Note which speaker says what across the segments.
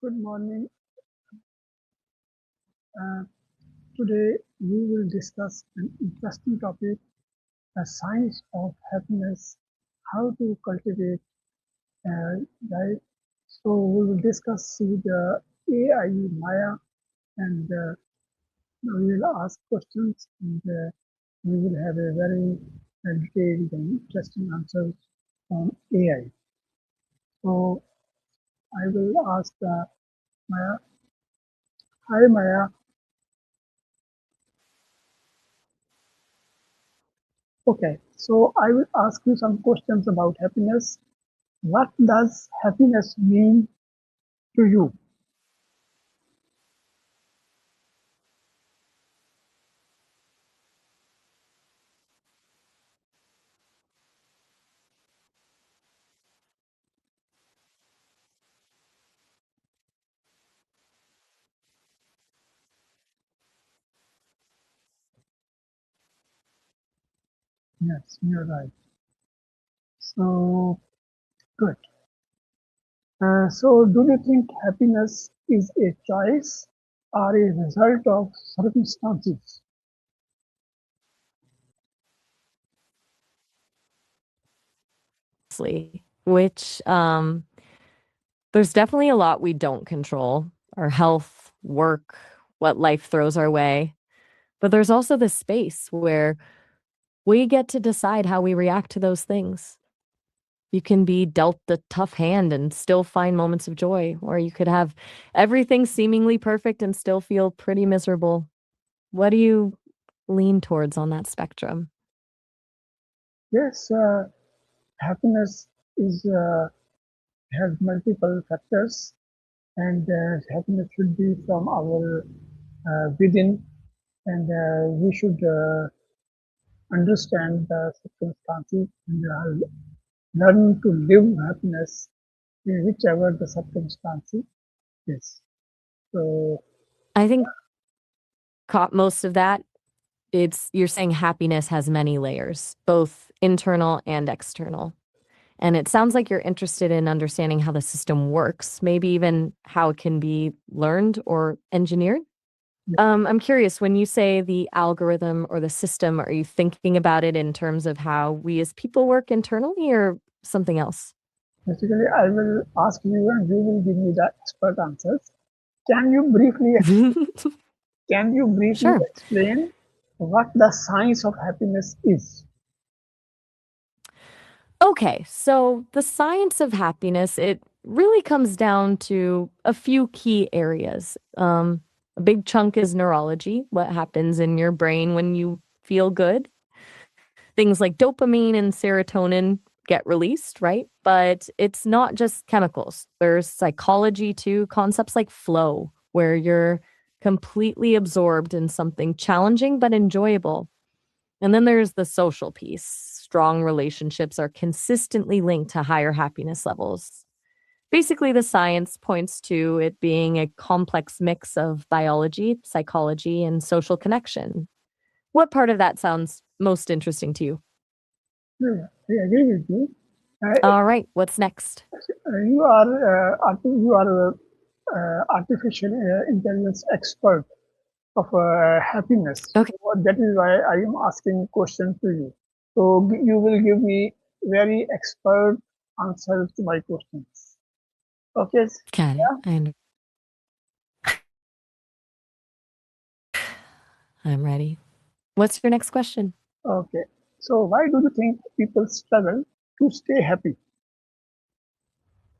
Speaker 1: Good morning. Uh, Today we will discuss an interesting topic, the science of happiness, how to cultivate, right? So we will discuss with AI Maya and we will ask questions and we will have a very detailed and interesting answers from AI. So I will ask Maya. Hi Maya. Okay, so I will ask you some questions about happiness. What does happiness mean to you? Yes, you're right. So, good. So, do you think happiness is a choice or a result of circumstances?
Speaker 2: Which there's definitely a lot we don't control, our health, work, what life throws our way. But there's also this space where we get to decide how we react to those things. You can be dealt a tough hand and still find moments of joy, or you could have everything seemingly perfect and still feel pretty miserable. What do you lean towards on that spectrum?
Speaker 1: Yes, happiness is has multiple factors, and happiness should be from our within, and we should understand the circumstances and learn to live happiness in whichever the circumstances is. So,
Speaker 2: I think caught most of that. It's you're saying happiness has many layers, both internal and external. And it sounds like you're interested in understanding how the system works, maybe even how it can be learned or engineered. I'm curious, when you say the algorithm or the system, are you thinking about it in terms of how we as people work internally or something else?
Speaker 1: basically, I will ask you and you will give me the expert answers. Can you briefly can you briefly
Speaker 2: Sure.
Speaker 1: explain what the science of happiness is?
Speaker 2: Okay, so the science of happiness, it really comes down to a few key areas. A big chunk is neurology, what happens in your brain when you feel good. Things like dopamine and serotonin get released, right? But it's not just chemicals. There's psychology too, concepts like flow, where you're completely absorbed in something challenging but enjoyable. And then there's the social piece. Strong relationships are consistently linked to higher happiness levels. Basically, the science points to it being a complex mix of biology, psychology, and social connection. What part of that sounds most interesting to you?
Speaker 1: Yeah, I agree with you. Uh,
Speaker 2: All right, what's next?
Speaker 1: you are artificial intelligence expert of happiness.
Speaker 2: Okay.
Speaker 1: So that is why I am asking questions to you. So you will give me very expert answers to my questions. Okay.
Speaker 2: Got it.
Speaker 1: Yeah.
Speaker 2: I'm ready. What's your next question?
Speaker 1: Okay. So why do you think people struggle to stay happy?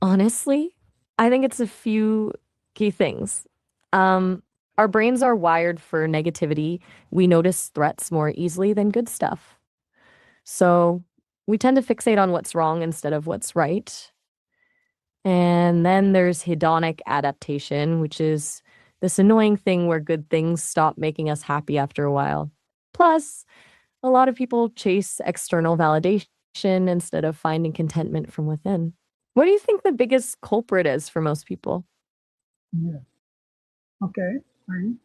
Speaker 2: Honestly, I think it's a few key things. Um, our brains are wired for negativity. We notice threats more easily than good stuff. So we tend to fixate on what's wrong instead of what's right. And then there's hedonic adaptation, which is this annoying thing where good things stop making us happy after a while. Plus, a lot of people chase external validation instead of finding contentment from within. What do you think the biggest culprit is for most people?
Speaker 1: Yeah. Okay. Fine.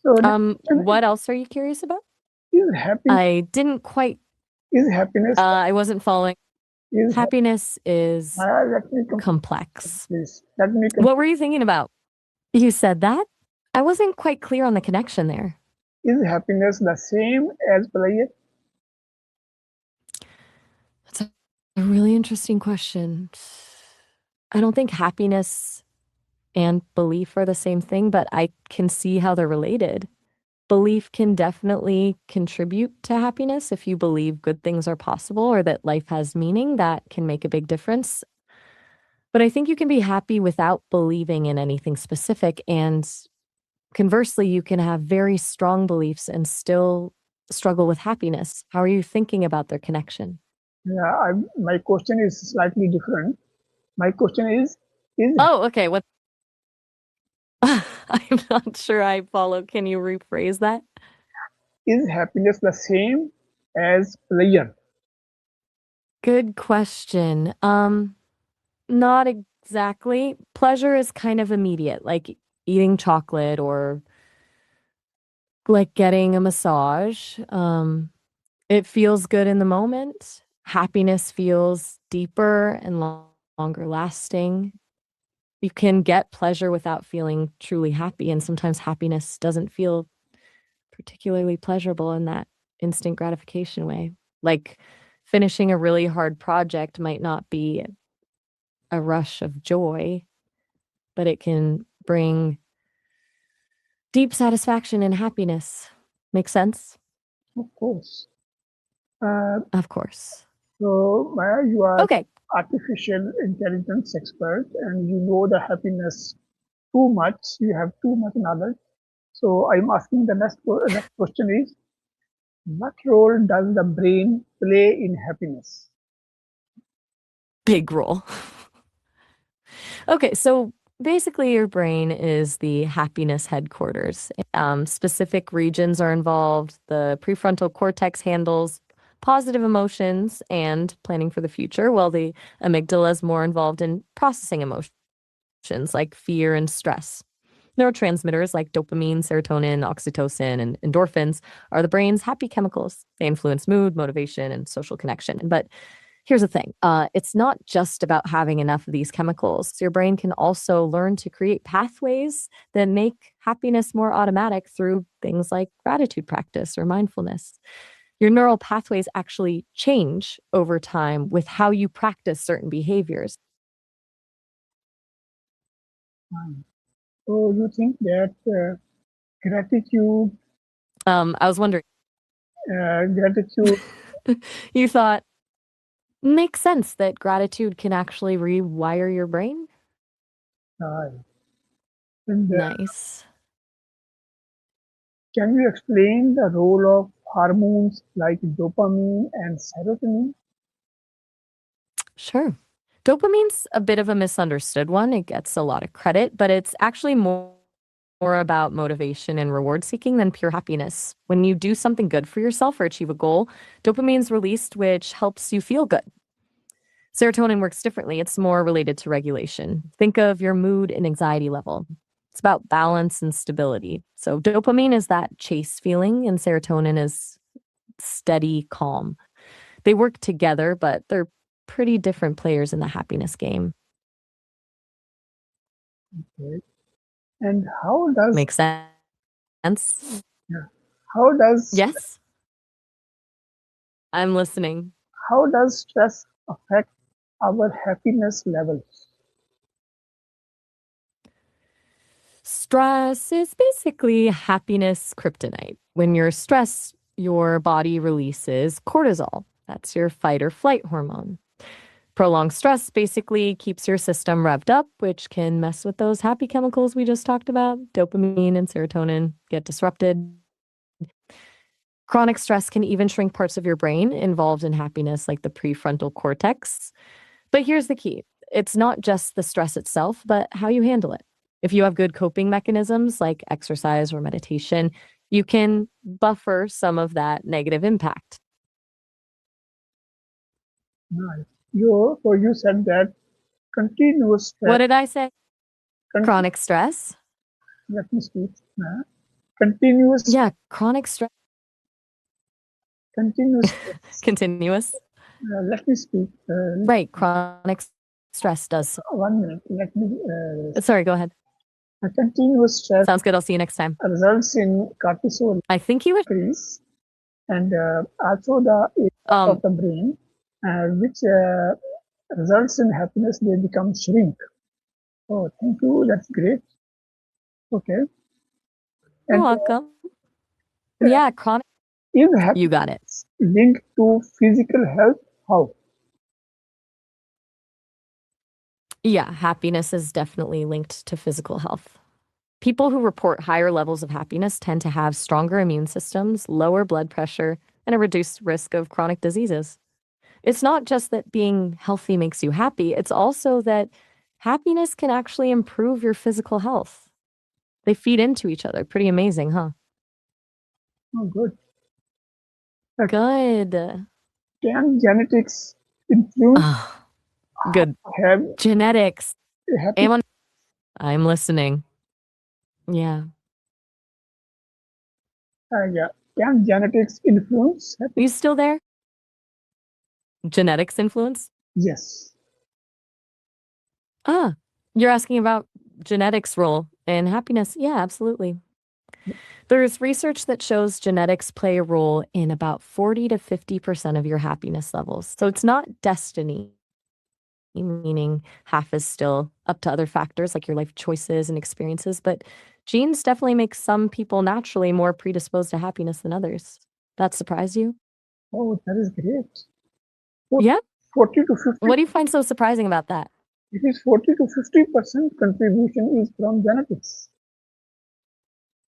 Speaker 1: So next question
Speaker 2: What else are you curious about?
Speaker 1: is happiness
Speaker 2: I didn't quite
Speaker 1: is happiness
Speaker 2: I wasn't following.
Speaker 1: Is
Speaker 2: Happiness is
Speaker 1: let me complete,
Speaker 2: complex.
Speaker 1: please. Let me
Speaker 2: What
Speaker 1: complete.
Speaker 2: were you thinking about? You said that? I wasn't quite clear on the connection there.
Speaker 1: Is happiness the same as pleasure?
Speaker 2: That's a really interesting question. I don't think happiness and belief are the same thing, but I can see how they're related. Belief can definitely contribute to happiness. If you believe good things are possible or that life has meaning, that can make a big difference. But I think you can be happy without believing in anything specific. And conversely, you can have very strong beliefs and still struggle with happiness. How are you thinking about their connection?
Speaker 1: Yeah, my question is slightly different. My question is
Speaker 2: Oh, okay. What? I'm not sure I follow. Can you rephrase that?
Speaker 1: is happiness the same as pleasure?
Speaker 2: Good question. Not exactly. Pleasure is kind of immediate, like eating chocolate or like getting a massage. It feels good in the moment. Happiness feels deeper and longer lasting. You can get pleasure without feeling truly happy, and sometimes happiness doesn't feel particularly pleasurable in that instant gratification way. Like finishing a really hard project might not be a rush of joy, but it can bring deep satisfaction and happiness. Make sense?
Speaker 1: Of course. Uh,
Speaker 2: Of course.
Speaker 1: so, Maya, you are
Speaker 2: Okay.
Speaker 1: artificial intelligence expert, and you know the happiness too much. You have too much knowledge. So, I'm asking the next question is: what role does the brain play in happiness?
Speaker 2: Big roll. Okay, so basically, your brain is the happiness headquarters. Specific regions are involved. The prefrontal cortex handles positive emotions and planning for the future, while the amygdala is more involved in processing emotions like fear and stress. Neurotransmitters like dopamine, serotonin, oxytocin, and endorphins are the brain's happy chemicals. They influence mood, motivation, and social connection. But here's the thing, it's not just about having enough of these chemicals. Your brain can also learn to create pathways that make happiness more automatic through things like gratitude practice or mindfulness. Your neural pathways actually change over time with how you practice certain behaviors.
Speaker 1: So, you think that gratitude,
Speaker 2: I was wondering,
Speaker 1: gratitude,
Speaker 2: you thought, makes sense that gratitude can actually rewire your brain?
Speaker 1: uh, and
Speaker 2: Nice.
Speaker 1: can you explain the role of hormones like dopamine and serotonin?
Speaker 2: Sure. Dopamine's a bit of a misunderstood one. It gets a lot of credit, but it's actually more about motivation and reward seeking than pure happiness. When you do something good for yourself or achieve a goal, dopamine's released, which helps you feel good. Serotonin works differently. It's more related to regulation. Think of your mood and anxiety level. It's about balance and stability. So dopamine is that chase feeling, and serotonin is steady calm. They work together, but they're pretty different players in the happiness game.
Speaker 1: Okay. And how does
Speaker 2: Makes sense?
Speaker 1: yeah, how does
Speaker 2: Yes, I'm listening.
Speaker 1: how does stress affect our happiness levels?
Speaker 2: Stress is basically happiness kryptonite. When you're stressed, your body releases cortisol. That's your fight or flight hormone. Prolonged stress basically keeps your system revved up, which can mess with those happy chemicals we just talked about. Dopamine and serotonin get disrupted. Chronic stress can even shrink parts of your brain involved in happiness, like the prefrontal cortex. But here's the key, it's not just the stress itself, but how you handle it. If you have good coping mechanisms like exercise or meditation, you can buffer some of that negative impact.
Speaker 1: Nice. You said that continuous stress,
Speaker 2: What did I say?
Speaker 1: con-
Speaker 2: Chronic stress?
Speaker 1: let me speak. Continuous
Speaker 2: Yeah, chronic stress,
Speaker 1: continuous stress
Speaker 2: continuous.
Speaker 1: Let me speak.
Speaker 2: Right, chronic stress does.
Speaker 1: 1 minute. Let me.
Speaker 2: Sorry, go ahead.
Speaker 1: Continuous stress
Speaker 2: Sounds good. I'll see you next time.
Speaker 1: results in cortisol
Speaker 2: I think you would.
Speaker 1: increase and also the areas of
Speaker 2: Um,
Speaker 1: the brain which results in happiness, they become shrink. Oh, thank you. That's great. Okay.
Speaker 2: you're
Speaker 1: And
Speaker 2: welcome. Yeah, chronic.
Speaker 1: is
Speaker 2: You got it.
Speaker 1: happiness linked to physical health? How?
Speaker 2: Yeah, happiness is definitely linked to physical health. People who report higher levels of happiness tend to have stronger immune systems, lower blood pressure, and a reduced risk of chronic diseases. It's not just that being healthy makes you happy, it's also that happiness can actually improve your physical health. They feed into each other. Pretty amazing, huh?
Speaker 1: Oh, good. Uh,
Speaker 2: Good.
Speaker 1: can genetics influence
Speaker 2: Oh, good.
Speaker 1: have
Speaker 2: Genetics.
Speaker 1: happy?
Speaker 2: Am I'm listening. Yeah.
Speaker 1: Yeah. Can genetics influence
Speaker 2: Are
Speaker 1: happy?
Speaker 2: you still there? Genetics influence?
Speaker 1: Yes.
Speaker 2: Ah, you're asking about genetics role in happiness. Yeah, absolutely. There's research that shows genetics play a role in about 40 to 50% of your happiness levels. So it's not destiny, meaning half is still up to other factors like your life choices and experiences, but genes definitely make some people naturally more predisposed to happiness than others. That surprise you?
Speaker 1: Oh, that is great. For
Speaker 2: Yeah.
Speaker 1: 40 to 50,
Speaker 2: What do you find so surprising about that?
Speaker 1: it is 40 to 50% contribution is from genetics.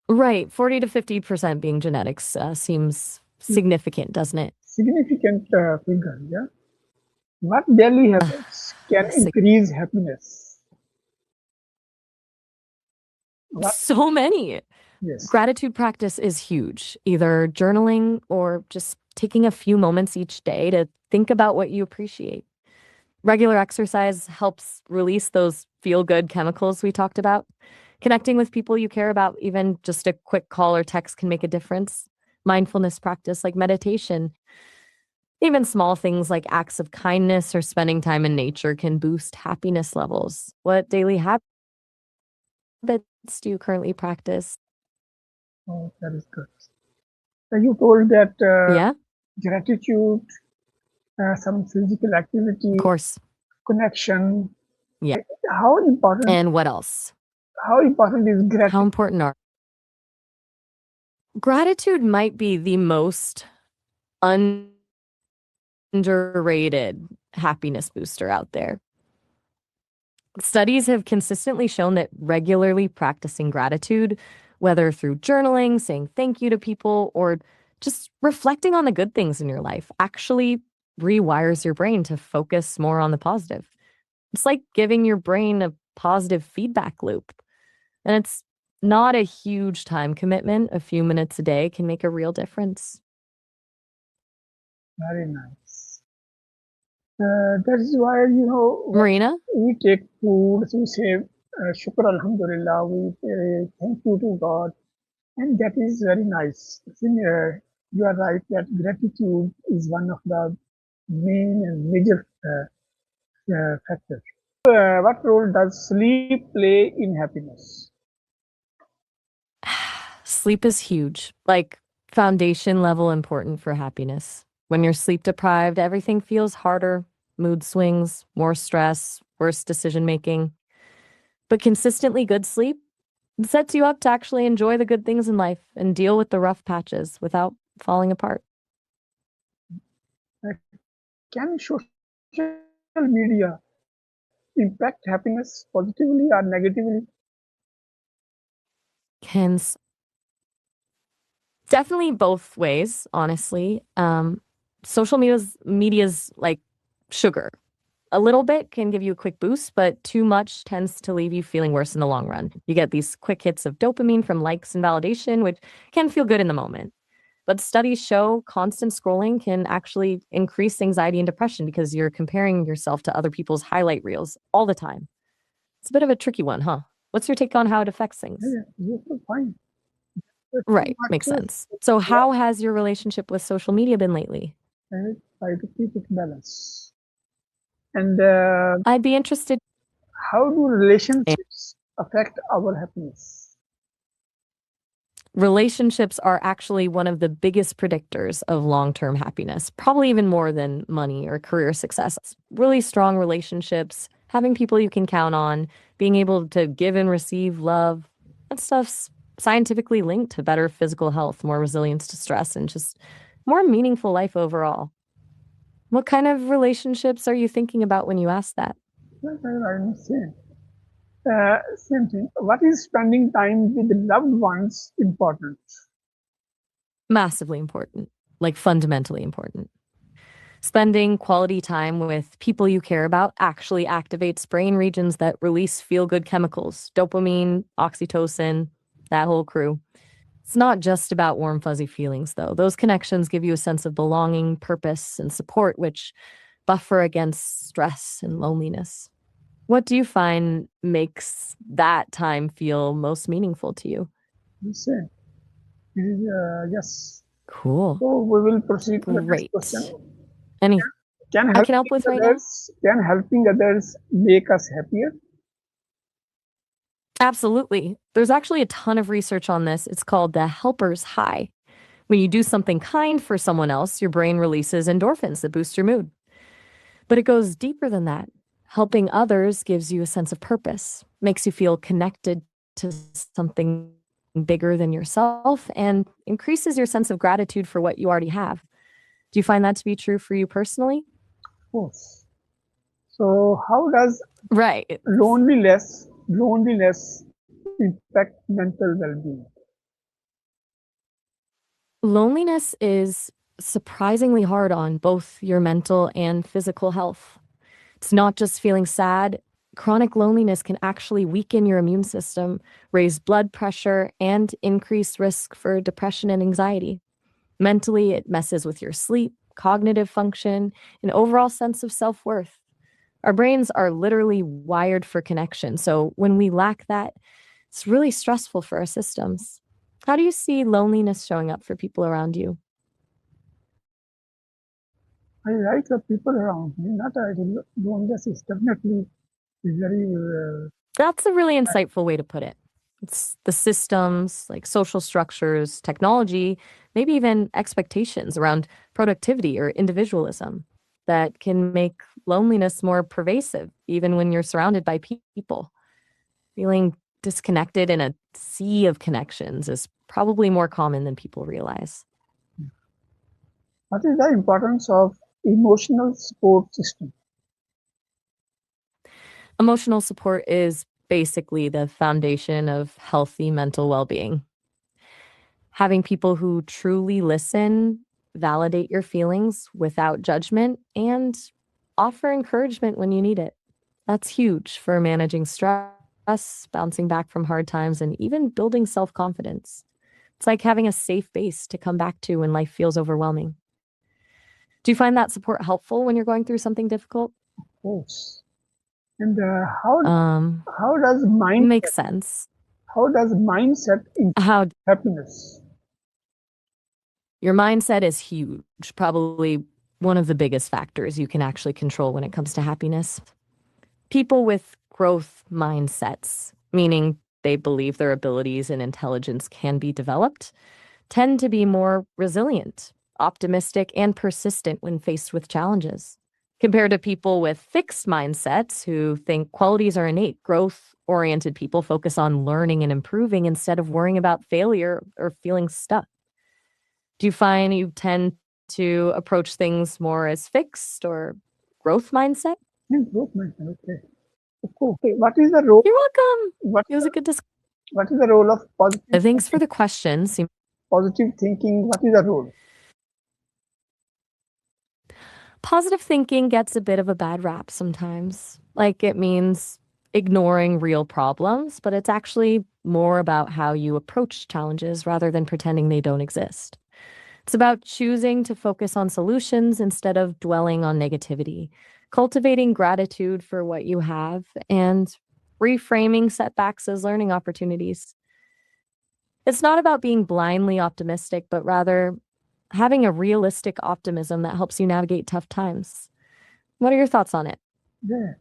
Speaker 2: Right, 40 to 50% being genetics seems significant, doesn't it?
Speaker 1: Significant figure. Yeah. What daily habits can
Speaker 2: Sig-
Speaker 1: increase happiness? What?
Speaker 2: so many.
Speaker 1: Yes.
Speaker 2: Gratitude practice is huge, either journaling or just taking a few moments each day to think about what you appreciate. Regular exercise helps release those feel good chemicals we talked about. Connecting with people you care about, even just a quick call or text, can make a difference. Mindfulness practice like meditation, even small things like acts of kindness or spending time in nature can boost happiness levels. What daily habits do you currently practice?
Speaker 1: Oh, that is good. You told that
Speaker 2: Yeah,
Speaker 1: gratitude, some physical
Speaker 2: of
Speaker 1: activity,
Speaker 2: course.
Speaker 1: connection.
Speaker 2: Yeah.
Speaker 1: How important?
Speaker 2: And what else?
Speaker 1: How important is
Speaker 2: How
Speaker 1: gratitude?
Speaker 2: important are gratitude might be the most underrated happiness booster out there. Studies have consistently shown that regularly practicing gratitude, whether through journaling, saying thank you to people, or just reflecting on the good things in your life, actually rewires your brain to focus more on the positive. It's like giving your brain a positive feedback loop. And it's not a huge time commitment. A few minutes a day can make a real difference.
Speaker 1: Very nice. That is why, when
Speaker 2: Marina?
Speaker 1: we take food, we say, Shukr Alhamdulillah, we say thank you to God, and that is very nice. I think you are right that gratitude is one of the main and major factors. What role does sleep play in happiness?
Speaker 2: Sleep is huge, like foundation level important for happiness. When you're sleep deprived, everything feels harder, mood swings, more stress, worse decision making. But consistently good sleep sets you up to actually enjoy the good things in life and deal with the rough patches without falling apart.
Speaker 1: Can social media impact happiness positively or negatively?
Speaker 2: Can definitely both ways, honestly. Social media's like sugar. A little bit can give you a quick boost, but too much tends to leave you feeling worse in the long run. You get these quick hits of dopamine from likes and validation, which can feel good in the moment. But studies show constant scrolling can actually increase anxiety and depression because you're comparing yourself to other people's highlight reels all the time. It's a bit of a tricky one, huh? What's your take on how it affects
Speaker 1: Yeah,
Speaker 2: things?
Speaker 1: yeah, yes, fine. Too
Speaker 2: Right,
Speaker 1: much
Speaker 2: makes sense. So, how has your relationship with social media been lately?
Speaker 1: try to keep it balanced. And
Speaker 2: I'd be interested.
Speaker 1: how do relationships affect our happiness?
Speaker 2: Relationships are actually one of the biggest predictors of long term happiness, probably even more than money or career success. Really strong relationships, having people you can count on, being able to give and receive love, that stuff's scientifically linked to better physical health, more resilience to stress, and just more meaningful life overall. What kind of relationships are you thinking about when you ask that?
Speaker 1: Well, I'm saying same thing. What is spending time with loved ones important?
Speaker 2: Massively important, like fundamentally important. Spending quality time with people you care about actually activates brain regions that release feel good chemicals, dopamine, oxytocin, that whole crew. It's not just about warm, fuzzy feelings, though. Those connections give you a sense of belonging, purpose, and support, which buffer against stress and loneliness. What do you find makes that time feel most meaningful to you?
Speaker 1: You say, yes.
Speaker 2: Cool.
Speaker 1: So we will proceed to the next question.
Speaker 2: Great. Anything
Speaker 1: Can
Speaker 2: I can help
Speaker 1: helping
Speaker 2: with right now?
Speaker 1: others can helping others make us happier?
Speaker 2: Absolutely. There's actually a ton of research on this. It's called the helper's high. When you do something kind for someone else, your brain releases endorphins that boost your mood. But it goes deeper than that. Helping others gives you a sense of purpose, makes you feel connected to something bigger than yourself, and increases your sense of gratitude for what you already have. Do you find that to be true for you personally?
Speaker 1: Of course. So how does
Speaker 2: Right.
Speaker 1: loneliness impact mental well-being?
Speaker 2: Loneliness is surprisingly hard on both your mental and physical health. It's not just feeling sad. Chronic loneliness can actually weaken your immune system, raise blood pressure, and increase risk for depression and anxiety. Mentally, it messes with your sleep, cognitive function, and overall sense of self worth. Our brains are literally wired for connection. So when we lack that, it's really stressful for our systems. How do you see loneliness showing up for people around you?
Speaker 1: I like the people around me. Not I loneliness is definitely very
Speaker 2: That's a really insightful way to put it. It's the systems, like social structures, technology, maybe even expectations around productivity or individualism that can make loneliness more pervasive, even when you're surrounded by people. Feeling disconnected in a sea of connections is probably more common than people realize.
Speaker 1: what is the importance of emotional support system?
Speaker 2: Emotional support is basically the foundation of healthy mental well being. Having people who truly listen, validate your feelings without judgment, and offer encouragement when you need it. That's huge for managing stress, bouncing back from hard times, and even building self confidence. It's like having a safe base to come back to when life feels overwhelming. Do you find that support helpful when you're going through something difficult?
Speaker 1: Of course. And how does
Speaker 2: Makes sense.
Speaker 1: mindset impact
Speaker 2: How
Speaker 1: happiness?
Speaker 2: your mindset is huge, probably one of the biggest factors you can actually control when it comes to happiness. People with growth mindsets, meaning they believe their abilities and intelligence can be developed, tend to be more resilient, optimistic, and persistent when faced with challenges. Compared to people with fixed mindsets who think qualities are innate, growth oriented people focus on learning and improving instead of worrying about failure or feeling stuck. Do you find you tend to approach things more as fixed or growth mindset?
Speaker 1: Improvement. Okay. Okay. What is the role?
Speaker 2: You're welcome.
Speaker 1: What
Speaker 2: It was a good discussion.
Speaker 1: what is the role of
Speaker 2: Thanks for the question.
Speaker 1: positive thinking? What is the role?
Speaker 2: Positive thinking gets a bit of a bad rap sometimes. Like it means ignoring real problems, but it's actually more about how you approach challenges rather than pretending they don't exist. It's about choosing to focus on solutions instead of dwelling on negativity, cultivating gratitude for what you have, and reframing setbacks as learning opportunities. It's not about being blindly optimistic, but rather having a realistic optimism that helps you navigate tough times. What are your thoughts on it?
Speaker 1: Yeah,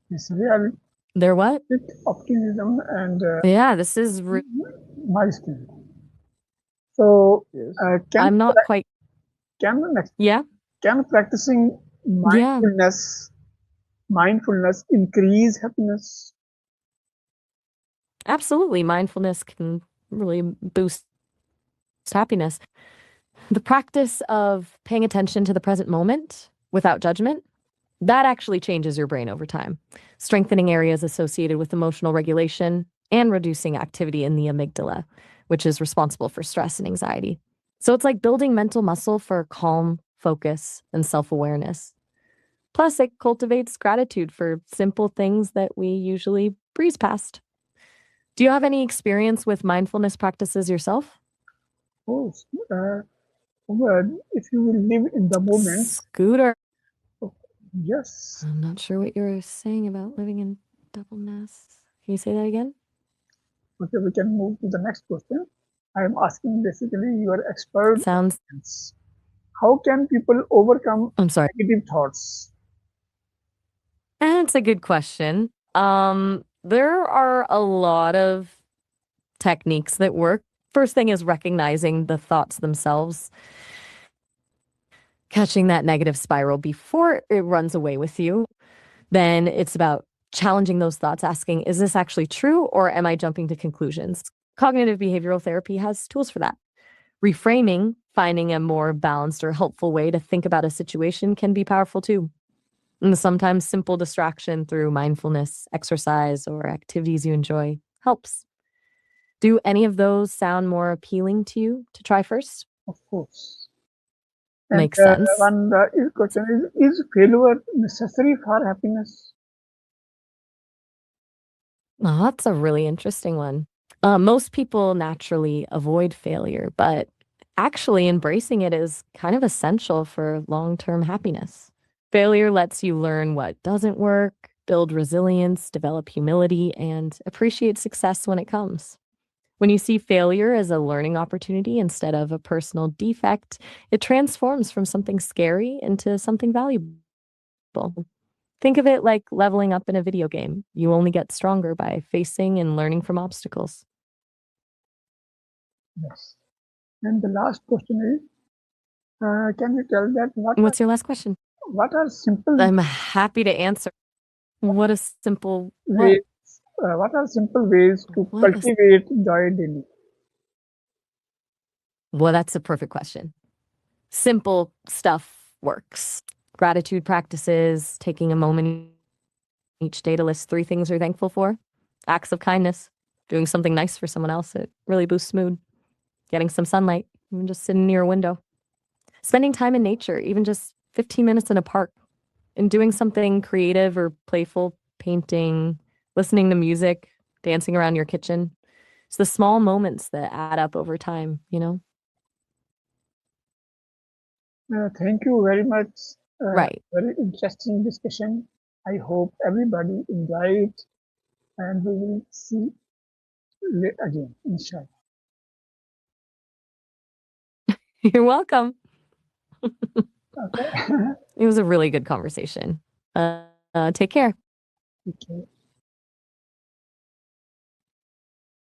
Speaker 1: it's real
Speaker 2: They're what?
Speaker 1: with optimism and
Speaker 2: Yeah, this is
Speaker 1: milestone. So,
Speaker 3: Yes.
Speaker 1: can
Speaker 2: I'm not quite.
Speaker 1: can
Speaker 2: Yeah.
Speaker 1: can practicing
Speaker 2: Yeah.
Speaker 1: mindfulness increase happiness?
Speaker 2: Absolutely. Mindfulness can really boost happiness. The practice of paying attention to the present moment without judgment, that actually changes your brain over time, strengthening areas associated with emotional regulation and reducing activity in the amygdala, which is responsible for stress and anxiety. So it's like building mental muscle for calm, focus, and self awareness. Plus, it cultivates gratitude for simple things that we usually breeze past. Do you have any experience with mindfulness practices yourself?
Speaker 1: Oh, uh, well, if you will live in the moment,
Speaker 2: Scooter.
Speaker 1: oh, yes.
Speaker 2: I'm not sure what you're saying about living in double nests. Can you say that again?
Speaker 1: Okay, we can move to the next question. I am asking basically your expert
Speaker 2: Sounds.
Speaker 1: opinions. How can people overcome
Speaker 2: I'm sorry.
Speaker 1: negative thoughts?
Speaker 2: That's a good question. There are a lot of techniques that work. First thing is recognizing the thoughts themselves, catching that negative spiral before it runs away with you. Then it's about challenging those thoughts, asking, is this actually true or am I jumping to conclusions? Cognitive behavioral therapy has tools for that. Reframing, finding a more balanced or helpful way to think about a situation can be powerful too. And sometimes simple distraction through mindfulness, exercise, or activities you enjoy helps. Do any of those sound more appealing to you to try first?
Speaker 1: Of course. And
Speaker 2: Makes sense.
Speaker 1: one question is failure necessary for happiness?
Speaker 2: Oh, that's a really interesting one. Most people naturally avoid failure, but actually embracing it is kind of essential for long term happiness. Failure lets you learn what doesn't work, build resilience, develop humility, and appreciate success when it comes. When you see failure as a learning opportunity instead of a personal defect, it transforms from something scary into something valuable. Think of it like leveling up in a video game. You only get stronger by facing and learning from obstacles.
Speaker 1: Yes. And the last question is, can you tell that
Speaker 2: What's your last question?
Speaker 1: what are simple
Speaker 2: I'm happy to answer. What a simple what?
Speaker 1: ways what are simple ways to
Speaker 2: What a
Speaker 1: cultivate joy daily?
Speaker 2: Well, that's a perfect question. Simple stuff works. Gratitude practices, taking a moment each day to list 3 things you're thankful for, acts of kindness, doing something nice for someone else, it really boosts mood, getting some sunlight, even just sitting near a window, spending time in nature, even just 15 minutes in a park, and doing something creative or playful, painting, listening to music, dancing around your kitchen. It's the small moments that add up over time, you know?
Speaker 1: Thank you very much.
Speaker 2: Right.
Speaker 1: Very interesting discussion. I hope everybody enjoyed it, and we will see again, inshallah.
Speaker 2: You're welcome.
Speaker 1: Okay.
Speaker 2: It was a really good conversation. Take care.
Speaker 1: Okay.